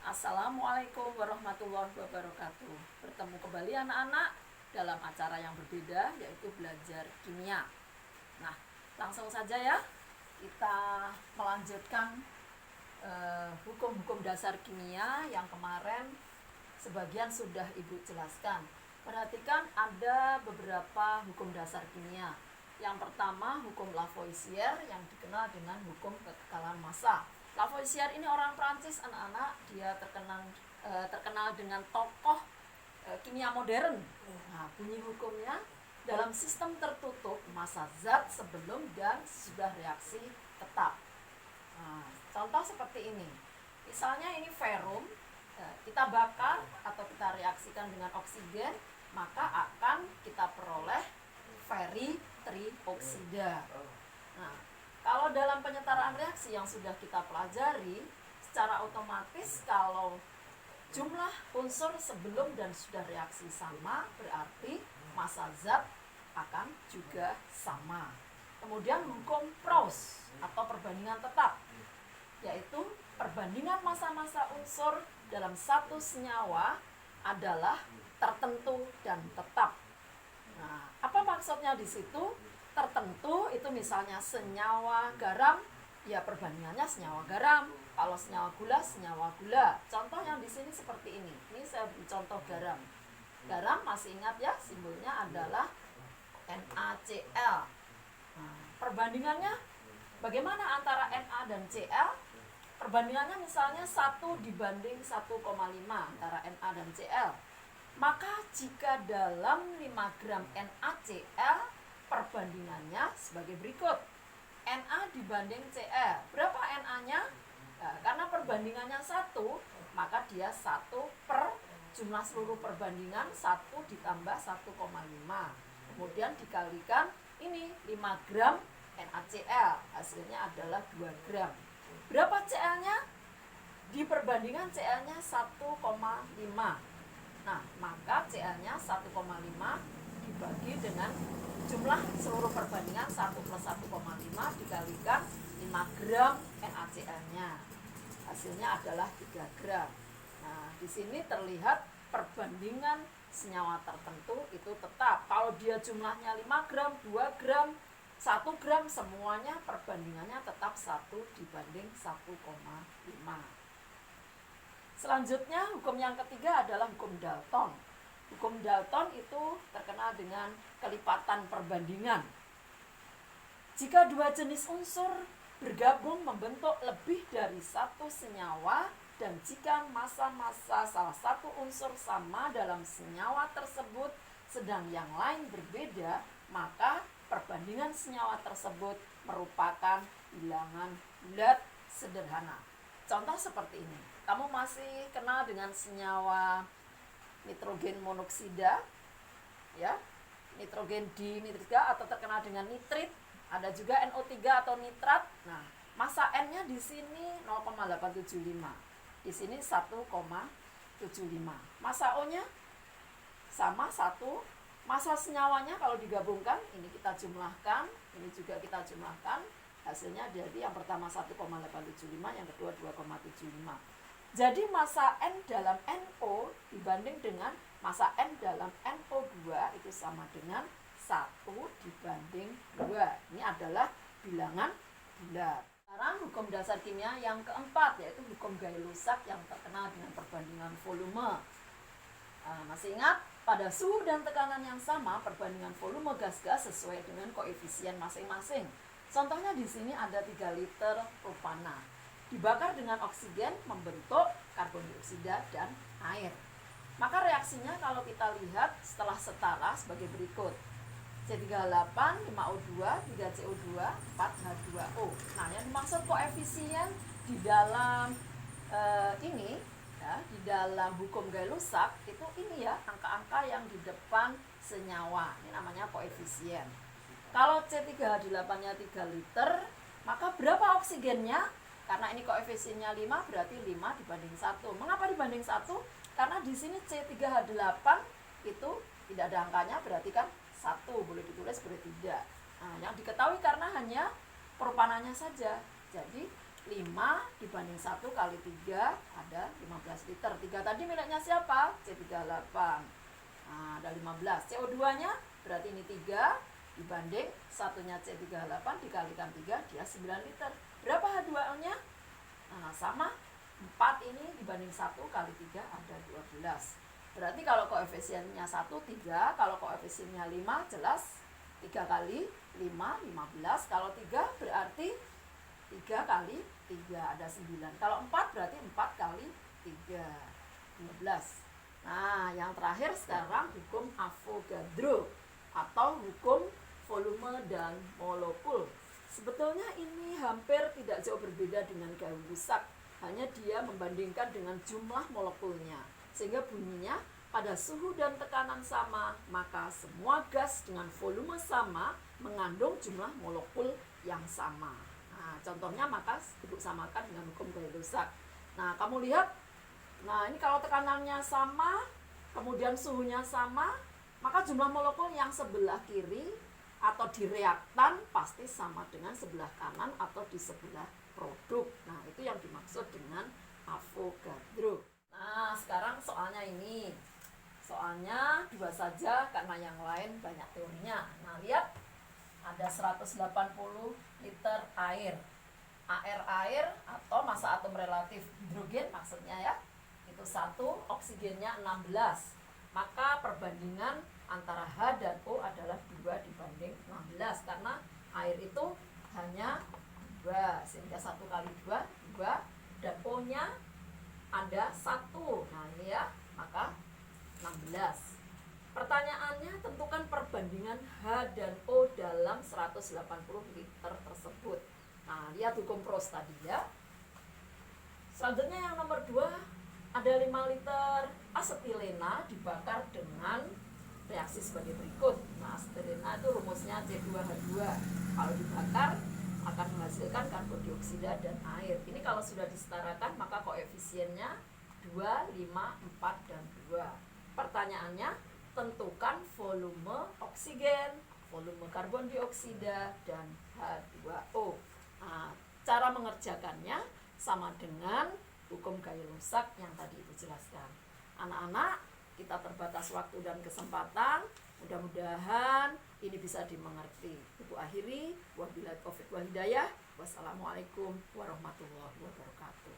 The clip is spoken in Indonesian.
Assalamualaikum warahmatullahi wabarakatuh. Bertemu kembali anak-anak dalam acara yang berbeda, yaitu belajar kimia. Nah, langsung saja ya, kita melanjutkan hukum-hukum dasar kimia yang kemarin sebagian sudah Ibu jelaskan. Perhatikan ada beberapa hukum dasar kimia. Yang pertama, hukum Lavoisier yang dikenal dengan hukum kekekalan massa. Lavoisier ini orang Prancis, anak-anak. Dia terkenal dengan tokoh kimia modern. Nah, bunyi hukumnya, dalam sistem tertutup, massa zat sebelum dan sesudah reaksi tetap. Nah, contoh seperti ini. Misalnya ini verum, kita bakar atau kita reaksikan dengan oksigen, maka akan kita peroleh feri-trioksida. Nah, kalau dalam penyetaraan reaksi yang sudah kita pelajari, secara otomatis kalau jumlah unsur sebelum dan sudah reaksi sama, berarti massa zat akan juga sama. Kemudian hukum Proust atau perbandingan tetap, yaitu perbandingan massa-massa unsur dalam satu senyawa adalah tertentu dan tetap. Nah, apa maksudnya di situ? Tertentu itu misalnya senyawa garam, ya perbandingannya senyawa garam. Kalau senyawa gula. Contoh yang di sini seperti ini. Ini saya beri contoh garam. Garam masih ingat ya, simbolnya adalah NaCl. Nah, perbandingannya bagaimana antara Na dan Cl? Perbandingannya misalnya 1 dibanding 1,5 antara Na dan Cl. Maka jika dalam 5 gram NaCl, perbandingannya sebagai berikut. Na dibanding Cl. Berapa Na-nya? Nah, karena perbandingannya 1, maka dia 1 per jumlah seluruh perbandingan 1 ditambah 1,5. Kemudian dikalikan ini 5 gram NaCl. Hasilnya adalah 2 gram. Berapa Cl-nya? Di perbandingan Cl-nya 1,5. Nah, maka Cl-nya 1,5 dibagi dengan jumlah seluruh perbandingan 1 plus 1,5 dikalikan 5 gram NaCl-nya. Hasilnya adalah 3 gram. Nah, di sini terlihat perbandingan senyawa tertentu itu tetap. Kalau dia jumlahnya 5 gram, 2 gram, 1 gram, semuanya perbandingannya tetap 1 dibanding 1,5. Selanjutnya, hukum yang ketiga adalah hukum Dalton. Hukum Dalton itu terkenal dengan kelipatan perbandingan. Jika dua jenis unsur bergabung membentuk lebih dari satu senyawa, dan jika massa-massa salah satu unsur sama dalam senyawa tersebut, sedang yang lain berbeda, maka perbandingan senyawa tersebut merupakan bilangan bulat sederhana. Contoh seperti ini. Kamu masih kenal dengan senyawa nitrogen monoksida, ya, nitrogen dinitrida atau terkenal dengan nitrit, ada juga NO3 atau nitrat. Nah, massa N-nya di sini 0,875, di sini 1,75. Massa O-nya sama 1. Massa senyawanya kalau digabungkan, ini kita jumlahkan, ini juga kita jumlahkan, hasilnya jadi yang pertama 1,875, yang kedua 2,75. Jadi massa N dalam NO dibanding dengan massa N dalam NO2 itu sama dengan 1 dibanding 2. Ini adalah bilangan bulat. Sekarang hukum dasar kimia yang keempat, yaitu hukum Gay-Lussac yang terkenal dengan perbandingan volume. Masih ingat? Pada suhu dan tekanan yang sama, perbandingan volume gas-gas sesuai dengan koefisien masing-masing. Contohnya di sini ada 3 liter propana. Dibakar dengan oksigen membentuk karbon dioksida dan air. Maka reaksinya kalau kita lihat setelah setara sebagai berikut. C38, 5O2, 3CO2, 4H2O. Nah, yang dimaksud koefisien di dalam ini, ya, di dalam hukum Gay-Lussac itu ini ya, angka-angka yang di depan senyawa. Ini namanya koefisien. Kalau C3H8-nya 3 liter, maka berapa oksigennya? Karena ini koefisiennya 5, berarti 5 dibanding 1. Mengapa dibanding 1? Karena di sini C3H8 itu tidak ada angkanya, berarti kan 1. Boleh ditulis, boleh tidak. Nah, yang diketahui karena hanya propananya saja. Jadi 5 dibanding 1 kali 3 ada 15 liter. 3 tadi miliknya siapa? C38. Nah, ada 15. CO2-nya berarti ini 3 dibanding satunya C38 dikalikan 3 dia 9 liter. Berapa H2O-nya? Nah, sama 4 ini dibanding 1 kali 3 ada 12. Berarti kalau koefisiennya 1 3, kalau koefisiennya 5 jelas 3 kali 5 15. Kalau 3 berarti 3 kali 3 ada 9. Kalau 4 berarti 4 kali 3 12. Nah, yang terakhir sekarang hukum Avogadro atau hukum volume dan molekul. Sebetulnya ini hampir tidak jauh berbeda dengan Gay-Lussac, hanya dia membandingkan dengan jumlah molekulnya. Sehingga bunyinya pada suhu dan tekanan sama, maka semua gas dengan volume sama mengandung jumlah molekul yang sama. Nah, contohnya maka ibu samakan dengan hukum Gay-Lussac. Nah, kamu lihat, nah ini kalau tekanannya sama, kemudian suhunya sama, maka jumlah molekul yang sebelah kiri atau di reaktan pasti sama dengan sebelah kanan atau di sebelah produk. Nah, itu yang dimaksud dengan Avogadro. Nah, sekarang soalnya ini. Soalnya 2 saja karena yang lain banyak teorinya. Nah, lihat ada 180 liter air. Air atau massa atom relatif hidrogen maksudnya ya. Itu 1, oksigennya 16. Maka perbandingan antara H dan O adalah 2 dibanding 16 karena air itu hanya 2, sehingga 1 kali 2 dan O-nya ada 1. Nah, ini ya, maka 16. Pertanyaannya, tentukan perbandingan H dan O dalam 180 liter tersebut. Nah, lihat hukum Proust tadi ya. Selanjutnya yang nomor 2, ada 5 liter asetilena dibakar dengan reaksi sebagai berikut. Nah, asetilena itu rumusnya C2H2. Kalau dibakar akan menghasilkan karbon dioksida dan air. Ini kalau sudah disetarakan maka koefisiennya 2, 5, 4, dan 2. Pertanyaannya, tentukan volume oksigen, volume karbon dioksida, dan H2O. Nah, cara mengerjakannya sama dengan hukum Gay-Lussac yang tadi itu jelaskan. Anak-anak, kita terbatas waktu dan kesempatan. Mudah-mudahan ini bisa dimengerti. Ibu akhiri, wabillahi taufiq wal hidayah. Wassalamualaikum warahmatullahi wabarakatuh.